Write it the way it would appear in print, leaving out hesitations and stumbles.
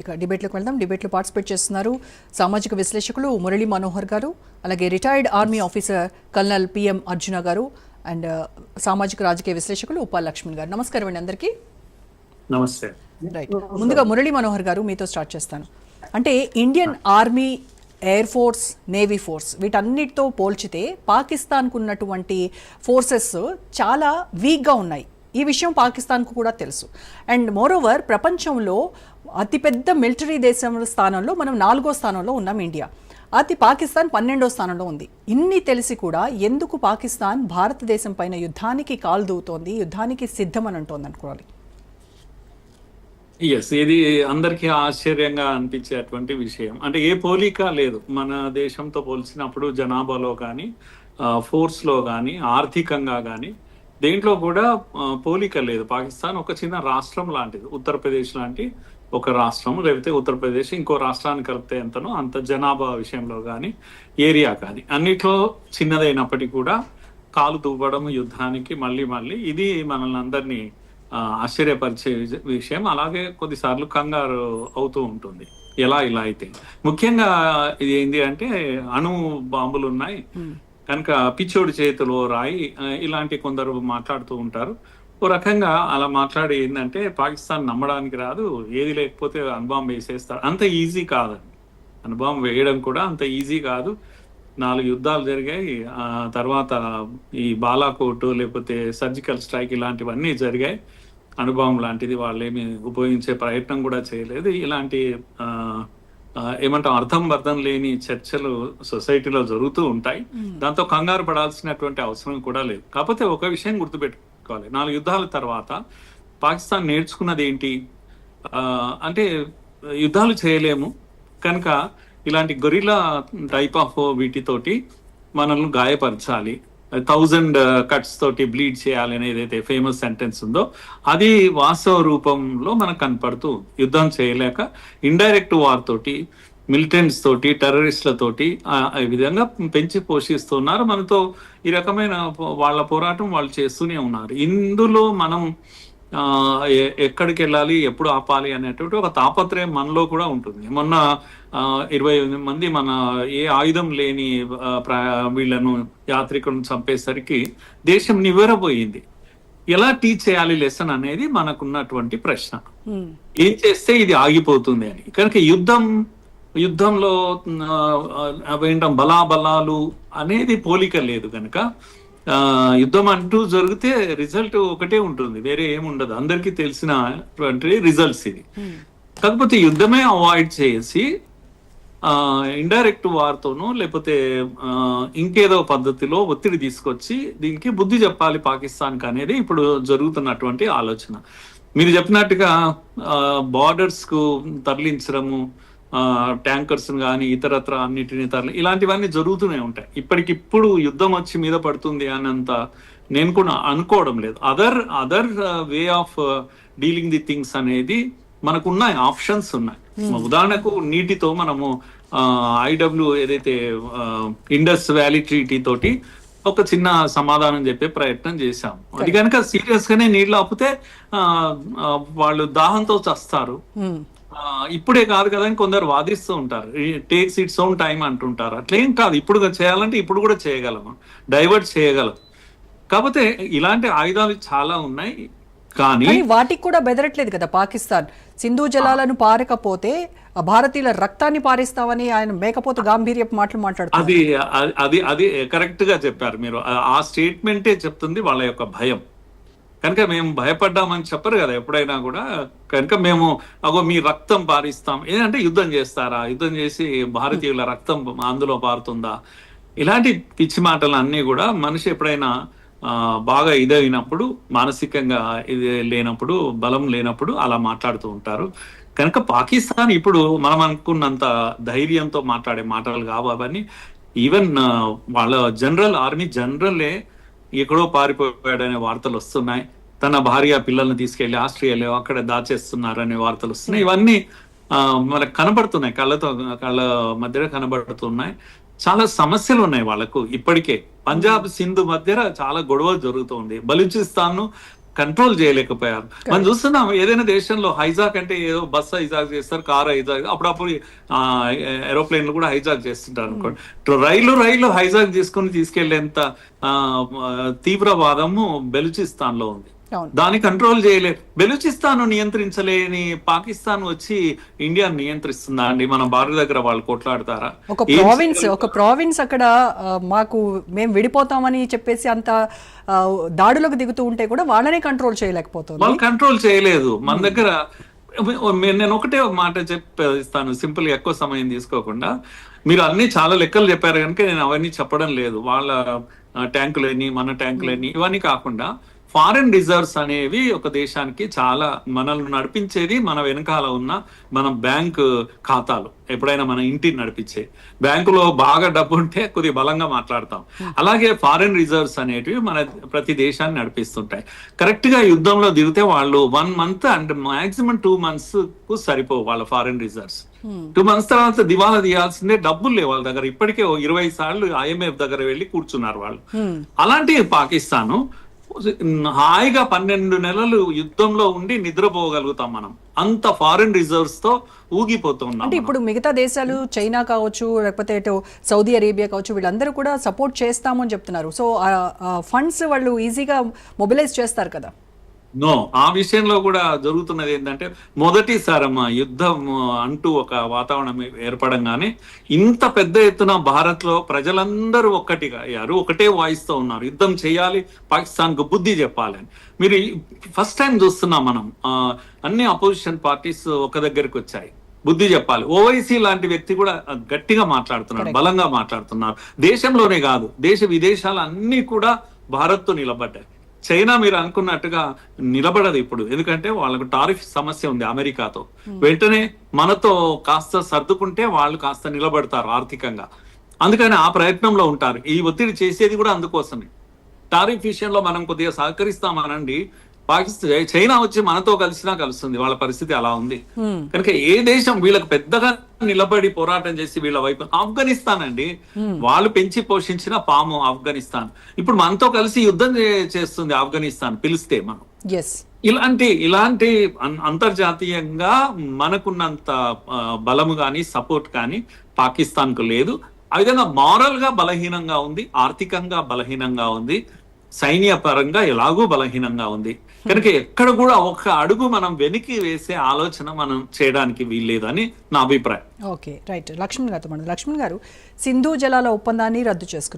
ఇక డిబేట్లోకి వెళ్దాం. డిబేట్లో పార్టిసిపేట్ చేస్తున్నారు సామాజిక విశ్లేషకులు మురళీ మనోహర్ గారు, అలాగే retired army officer colonel PM Arjuna గారు అండ్ సామాజిక రాజకీయ విశ్లేషకులు ఉపాల్ లక్ష్మణ్ గారు. నమస్కారం అండి అందరికీ. నమస్తే. రైట్, ముందుగా మురళీ మనోహర్ గారు మీతో స్టార్ట్ చేస్తాను. అంటే Indian army, air force, navy force వీటన్నిటితో పోల్చితే పాకిస్తాన్కు ఉన్నటువంటి ఫోర్సెస్ చాలా వీక్గా ఉన్నాయి. ఈ విషయం పాకిస్తాన్కు కూడా తెలుసు. అండ్ మోరోవర్ ప్రపంచంలో అతిపెద్ద మిలిటరీ దేశం స్థానంలో మనం 4వ స్థానంలో ఉన్నాం ఇండియా. పాకిస్తాన్ 12వ స్థానంలో ఉంది. ఇన్ని తెలిసి కూడా ఎందుకు పాకిస్తాన్ భారతదేశం పైన యుద్ధానికి కాలు దూవుతోంది, యుద్ధానికి సిద్ధమని అంటోంది అనుకోవాలి? ఇది అందరికీ ఆశ్చర్యంగా అనిపించేటువంటి విషయం. అంటే ఏ పోలిక లేదు మన దేశంతో పోల్చినప్పుడు, జనాభాలో కానీ, ఫోర్స్ లో కానీ, ఆర్థికంగా కానీ దేంట్లో కూడా పోలిక లేదు. పాకిస్తాన్ ఒక చిన్న రాష్ట్రం లాంటిది. ఉత్తరప్రదేశ్ లాంటి ఒక రాష్ట్రం, లేకపోతే ఉత్తరప్రదేశ్ ఇంకో రాష్ట్రాన్ని కలిపితే ఎంతనో అంత జనాభా విషయంలో కానీ, ఏరియా కానీ అన్నిట్లో చిన్నదైనప్పటికీ కూడా కాలు దువ్వడం యుద్ధానికి మళ్ళీ ఇది మనల్ని అందరినీ ఆశ్చర్యపరిచే విషయం. అలాగే కొద్దిసార్లు కంగారు అవుతూ ఉంటుంది. ఇలా అయితే ముఖ్యంగా ఇది ఏంటి అంటే అణు బాంబులు ఉన్నాయి కనుక పిచ్చోడి చేతిలో రాయి, ఇలాంటి కొందరు మాట్లాడుతూ ఉంటారు. ఓ రకంగా అలా మాట్లాడి ఏంటంటే పాకిస్తాన్ నమ్మడానికి రాదు, ఏది లేకపోతే అణుబాంబు వేసేస్తారు. అంత ఈజీ కాదండి. అణుబాంబు వేయడం కూడా అంత ఈజీ కాదు. 4 యుద్ధాలు జరిగాయి. తర్వాత ఈ బాలాకోట్ లేకపోతే సర్జికల్ స్ట్రైక్ ఇలాంటివన్నీ జరిగాయి. అణుబాంబు లాంటిది వాళ్ళు ఏమి ఉపయోగించే ప్రయత్నం కూడా చేయలేదు. ఇలాంటి ఏమంటాం అర్థం లేని చర్చలు సొసైటీలో జరుగుతూ ఉంటాయి. దాంతో కంగారు పడాల్సినటువంటి అవసరం కూడా లేదు. కాకపోతే ఒక విషయం గుర్తుపెట్టుకోవాలి, 4 యుద్ధాల తర్వాత పాకిస్తాన్ నేర్చుకున్నది ఏంటి అంటే యుద్ధాలు చేయలేము కనుక ఇలాంటి గొరిల్లా టైప్ ఆఫ్ వీటితోటి మనల్ని గాయపరచాలి, 1000 కట్స్ తోటి బ్లీడ్ చేయాలి అనేది ఏదైతే ఫేమస్ సెంటెన్స్ ఉందో అది వాస్తవ రూపంలో మనకు కనపడుతూ, యుద్ధం చేయలేక ఇండైరెక్ట్ వార్ తోటి, మిలిటెంట్స్ తోటి, టెర్రరిస్టులతోటి ఈ విధంగా పెంచి పోషిస్తున్నారు. మనతో ఈ రకమైన వాళ్ళ పోరాటం వాళ్ళు చేస్తూనే ఉన్నారు. ఇందులో మనం ఎక్కడికి వెళ్ళాలి, ఎప్పుడు ఆపాలి అనేటువంటి ఒక తాపత్రయం మనలో కూడా ఉంటుంది. మొన్న 28 మంది మన ఏ ఆయుధం లేని వీళ్ళను యాత్రికులను చంపేసరికి దేశం నివ్వెరపోయింది. ఎలా టీచ్ చేయాలి లెసన్ అనేది మనకున్నటువంటి ప్రశ్న. ఏం చేస్తే ఇది ఆగిపోతుంది అని. కనుక యుద్ధంలో ఏంటం బలాబలాలు అనేది పోలిక లేదు కనుక యుద్ధం అంటూ జరిగితే రిజల్ట్ ఒకటే ఉంటుంది, వేరే ఏముండదు. అందరికీ తెలిసినటువంటి రిజల్ట్స్ ఇది. కాకపోతే యుద్ధమే అవాయిడ్ చేసి ఇండైరెక్ట్ వార్తోనూ లేకపోతే ఇంకేదో పద్ధతిలో ఒత్తిడి తీసుకొచ్చి దీనికి బుద్ధి చెప్పాలి పాకిస్తాన్కి అనేది ఇప్పుడు జరుగుతున్నటువంటి ఆలోచన. మీరు చెప్పినట్టుగా బార్డర్స్ కు తరలించడము, ట్యాంకర్స్ కానీ ఇతరత్ర అన్నిటిని ఇలాంటివన్నీ జరుగుతూనే ఉంటాయి. ఇప్పటికిప్పుడు యుద్ధం వచ్చి మీద పడుతుంది అన్నంత నేను కూడా అనుకోవడం లేదు. Other way of dealing the things అనేది మనకు ఉన్నాయి, ఆప్షన్స్ ఉన్నాయి. ఉదాహరణకు నీటితో మనము ఐడబ్ల్యూ ఏదైతే ఇండస్ వ్యాలీ ట్రీటీ తోటి ఒక చిన్న సమాధానం చెప్పే ప్రయత్నం చేశాం. అది కనుక సీరియస్ గానే నీళ్లు ఆపితే వాళ్ళు దాహంతో చస్తారు. ఇప్పుడే కాదు కదా అని కొందరు వాదిస్తూ ఉంటారు. టేక్స్ ఇట్స్ ఓన్ టైం అంటుంటారు. అట్లేం కాదు, ఇప్పుడు చేయాలంటే ఇప్పుడు కూడా చేయగలము, డైవర్ట్ చేయగలం. కాకపోతే ఇలాంటి ఆయుధాలు చాలా ఉన్నాయి. కానీ వాటికి కూడా బెదరట్లేదు కదా పాకిస్తాన్. సింధు జలాలను పారకపోతే భారతీయుల రక్తాన్ని పారిస్తామని ఆయన మేకపోతు గాంభీర్యపు మాటలు మాట్లాడుతారు. అది కరెక్ట్ గా చెప్పారు మీరు. ఆ స్టేట్మెంటే చెప్తుంది వాళ్ళ యొక్క భయం. కనుక మేము భయపడ్డామని చెప్పరు కదా ఎప్పుడైనా కూడా. కనుక మేము మీ రక్తం పారిస్తాం ఏంటంటే యుద్ధం చేస్తారా, యుద్ధం చేసి భారతీయుల రక్తం అందులో పారుతుందా, ఇలాంటి పిచ్చి మాటలు అన్నీ కూడా మనిషి ఎప్పుడైనా బాగా ఇదైనప్పుడు, మానసికంగా ఇది లేనప్పుడు, బలం లేనప్పుడు అలా మాట్లాడుతూ ఉంటారు. కనుక పాకిస్తాన్ ఇప్పుడు మనం అనుకున్నంత ధైర్యంతో మాట్లాడే మాటలు కావు అవన్నీ. ఈవెన్ వాళ్ళ ఆర్మీ జనరలే ఎక్కడో పారిపోయాడనే వార్తలు వస్తున్నాయి. తన భార్య పిల్లల్ని తీసుకెళ్లి ఆస్ట్రేలియాలో అక్కడ దాచేస్తున్నారనే వార్తలు వస్తున్నాయి. ఇవన్నీ మనకు కనబడుతున్నాయి, కళ్ళ మధ్య కనబడుతున్నాయి. చాలా సమస్యలు ఉన్నాయి వాళ్ళకు ఇప్పటికే. పంజాబ్ సింధు మధ్య చాలా గొడవలు జరుగుతుంది. బలూచిస్తాన్ కంట్రోల్ చేయలేకపోయారు. మనం చూస్తున్నాం ఏదైనా దేశంలో హైజాక్ అంటే ఏదో బస్ హైజాక్ చేస్తారు, కార్ హైజాక్, అప్పుడప్పుడు ఏరోప్లేన్లు కూడా హైజాక్ చేస్తుంటారు అనుకోండి. రైలు హైజాక్ చేసుకుని తీసుకెళ్లేంత తీవ్రవాదము బెలూచిస్తాన్ లో ఉంది. దాన్ని కంట్రోల్ చేయలేదు. బెలూచిస్తాన్ నియంత్రించలేని పాకిస్తాన్ వచ్చి ఇండియా నియంత్రిస్తుందా అండి? మన భారత దగ్గర వాళ్ళు కొట్లాడతారా? ఒక ప్రావిన్స్ అక్కడ మేము విడిపోతామని చెప్పేసి అంత దాడులకు దిగుతూ ఉంటే కూడా వాళ్ళనే కంట్రోల్ చేయలేకపోతుంది. వాళ్ళు కంట్రోల్ చేయలేదు. మన దగ్గర నేను ఒకటే మాట చెప్పేస్తాను సింపుల్ గా, ఎక్కువ సమయం తీసుకోకుండా. మీరు అన్ని చాలా లెక్కలు చెప్పారు కనుక నేను అవన్నీ చెప్పడం లేదు. వాళ్ళ ట్యాంకులని, మన ట్యాంకులని, ఇవన్నీ కాకుండా ఫారెన్ రిజర్వ్స్ అనేవి ఒక దేశానికి చాలా, మనల్ని నడిపించేది మన వెనకాల ఉన్న మన బ్యాంక్ ఖాతాలు. ఎప్పుడైనా మన ఇంటిని నడిపించే బ్యాంకులో బాగా డబ్బు ఉంటే కొద్దిగా బలంగా మాట్లాడతాం. అలాగే ఫారెన్ రిజర్వ్స్ అనేటివి మన ప్రతి దేశాన్ని నడిపిస్తుంటాయి. కరెక్ట్ గా యుద్ధంలో దిగితే వాళ్ళు 1 month అండ్ మాక్సిమం 2 months కు సరిపోవు వాళ్ళ ఫారెన్ రిజర్వ్స్. 2 months తర్వాత దివాలా తీయాల్సిందే. డబ్బులు లేవు వాళ్ళ దగ్గర. ఇప్పటికే 20 సార్లు IMF దగ్గర వెళ్ళి కూర్చున్నారు వాళ్ళు. అలాంటి పాకిస్తాను హాయిగా 12 నెలలు యుద్ధంలో ఉండి నిద్రపోగలుగుతాం మనం. అంత ఫారెన్ రిజర్వ్స్ తో ఊగిపోతున్నాం. అంటే ఇప్పుడు మిగతా దేశాలు, చైనా కావచ్చు, లేకపోతే సౌదీ అరేబియా కావచ్చు, వీళ్ళందరూ కూడా సపోర్ట్ చేస్తాము అని చెప్తున్నారు. సో ఫండ్స్ వాళ్ళు ఈజీగా మొబిలైజ్ చేస్తారు కదా. నో, ఆ విషయంలో కూడా జరుగుతున్నది ఏంటంటే, మొదటిసారమ్మా యుద్ధం అంటూ ఒక వాతావరణం ఏర్పడంగానే ఇంత పెద్ద ఎత్తున భారత్ లో ప్రజలందరూ ఒక్కటిగా అయ్యారు, ఒకటే వాయిస్ తో ఉన్నారు. యుద్ధం చేయాలి, పాకిస్తాన్ కు బుద్ధి చెప్పాలని. మీరు ఫస్ట్ టైం చూస్తున్నాం మనం, అన్ని అపోజిషన్ పార్టీస్ ఒక దగ్గరికి వచ్చాయి. బుద్ధి చెప్పాలి. ఓవైసీ లాంటి వ్యక్తి కూడా గట్టిగా మాట్లాడుతున్నారు, బలంగా మాట్లాడుతున్నారు. దేశంలోనే కాదు, దేశ విదేశాలు అన్ని కూడా భారత్ తో నిలబడ్డాయి. చైనా మీరు అనుకున్నట్టుగా నిలబడదు ఇప్పుడు, ఎందుకంటే వాళ్ళకు టారిఫ్ సమస్య ఉంది అమెరికాతో. వెంటనే మనతో కాస్త సర్దుకుంటే వాళ్ళు కాస్త నిలబడతారు ఆర్థికంగా. అందుకని ఆ ప్రయత్నంలో ఉంటారు. ఈ ఒత్తిడి చేసేది కూడా అందుకోసమే. టారిఫ్ విషయంలో మనం కొద్దిగా సహకరిస్తామనండి, పాకిస్తాన్ చైనా వచ్చి మనతో కలిసినా కలుస్తుంది. వాళ్ళ పరిస్థితి అలా ఉంది. కనుక ఏ దేశం వీళ్ళకి పెద్దగా నిలబడి పోరాటం చేసి వీళ్ళ వైపు, ఆఫ్ఘనిస్తాన్ అండి, వాళ్ళు పెంచి పోషించిన పాము ఆఫ్ఘనిస్తాన్ ఇప్పుడు మనతో కలిసి యుద్ధం చేస్తుంది. ఆఫ్ఘనిస్తాన్ పిలిస్తే మనం ఇలాంటి అంతర్జాతీయంగా మనకున్నంత బలము కానీ సపోర్ట్ కానీ పాకిస్తాన్ కు లేదు. ఆ విధంగా మారల్ గా బలహీనంగా ఉంది, ఆర్థికంగా బలహీనంగా ఉంది, సైన్య పరంగా ఎలాగూ బలహీనంగా ఉంది. కనుక ఎక్కడ కూడా ఒక అడుగు మనం వెనక్కి వేసే ఆలోచన మనం చేయడానికి వీల్లేదని నా అభిప్రాయం. Okay, right. లక్ష్మణ్ గారు సింధు జలాల ఒప్పందాన్ని రద్దు చేసుకున్నారు.